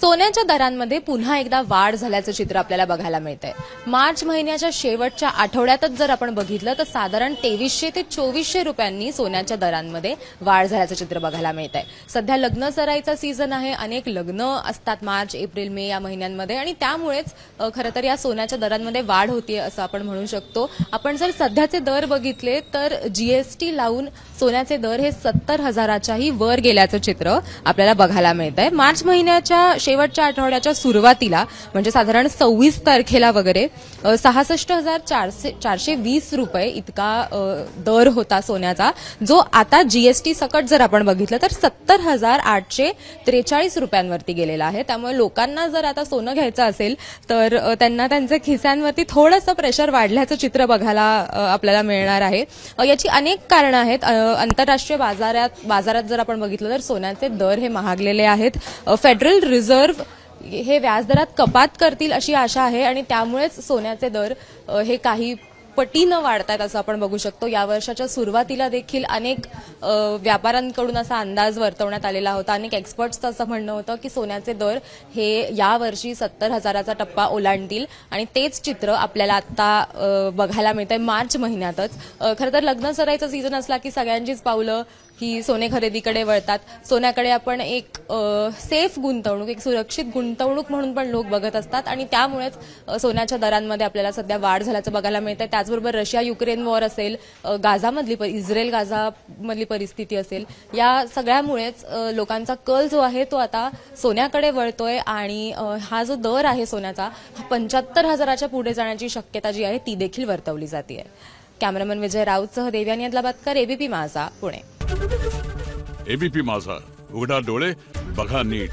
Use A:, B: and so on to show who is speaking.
A: सोन्याच्या दरांमध्ये पुन्हा एकदा वाढ झाल्याचं चित्र आपल्याला बघायला मिळतंय। मार्च महिन्याच्या शेवटच्या आठवड्यातच जर आपण बघितलं तर साधारण 2300 ते 2400 रुपयांनी सोन्याच्या दरांमध्ये वाढ झाल्याचं चित्र बघायला मिळतंय। सध्या लग्न सराईचा सीझन आहे, अनेक लग्न असतात मार्च, एप्रिल, मे या महिन्यांमध्ये आणि त्यामुळेच खरं तर या सोन्याच्या दरांमध्ये वाढ होतीये असं आपण म्हणू शकतो। आपण जर सध्याचे दर बघितले तर जीएसटी लावून सोन्याचे दर हे 70,000च्याही वर गेल्याचं चित्र आपल्याला बघायला मिळतंय। मार्च महिन्याच्या शेवटच्या आठवड्याच्या सुरुवातीला म्हणजे साधारण 26 तारखेला वगैरे 66,420 रुपये इतका दर होता सोन्याचा, जो आता जीएसटी सकट जर आपण बघितलं तर 70,843 रुपयांवरती गेलेला आहे। त्यामुळे लोकांना जर आता सोनं घ्यायचं असेल तर त्यांना त्यांच्या खिस्यांवरती थोडंसं प्रेशर वाढल्याचं चित्र बघायला आपल्याला मिळणार आहे। याची अनेक कारणं आहेत। आंतरराष्ट्रीय बाजारात जर आपण बघितलं तर सोन्याचे दर हे महागलेले आहेत। फेडरल रिझर्व्ह हे व्याजदरात कपात करतील अशी आशा आहे आणि त्यामुळेच सोन्याचे दर हे काही पटीनं वाढतात असं आपण बघू शकतो। या वर्षाच्या सुरुवातीला देखील अनेक व्यापाऱ्यांकडून असा अंदाज वर्तवण्यात आलेला होता, अनेक एक्सपर्ट्सचं असं म्हणणं होतं की सोन्याचे दर हे यावर्षी 70,000चा टप्पा ओलांडतील आणि तेच चित्र आपल्याला आता बघायला मिळतंय मार्च महिन्यातच। खरं तर लग्न सराईचा सीझन असला की सगळ्यांचीच पावलं की सोने खरेदीकडे वळतात। सोन्याकडे आपण एक सेफ गुंतवणूक, एक सुरक्षित गुंतवणूक म्हणून पण लोक बघत असतात आणि त्यामुळेच सोन्याच्या दरांमध्ये आपल्याला सध्या वाढ झाल्याचं बघायला मिळतंय। त्याचबरोबर रशिया युक्रेन वॉर असेल, इस्रायल गाझामधली परिस्थिती असेल, या सगळ्यामुळेच लोकांचा कल जो आहे तो आता सोन्याकडे वळतोय आणि हा जो दर आहे सोन्याचा 75,000च्या पुढे जाण्याची शक्यता जी आहे ती देखील वर्तवली जाते। कॅमेरामन विजय राऊतसह देव्यानी अदलाबादकर, एबीपी माझा, पुणे।
B: एबीपी माझा, उघडा डोळे बघा नीट।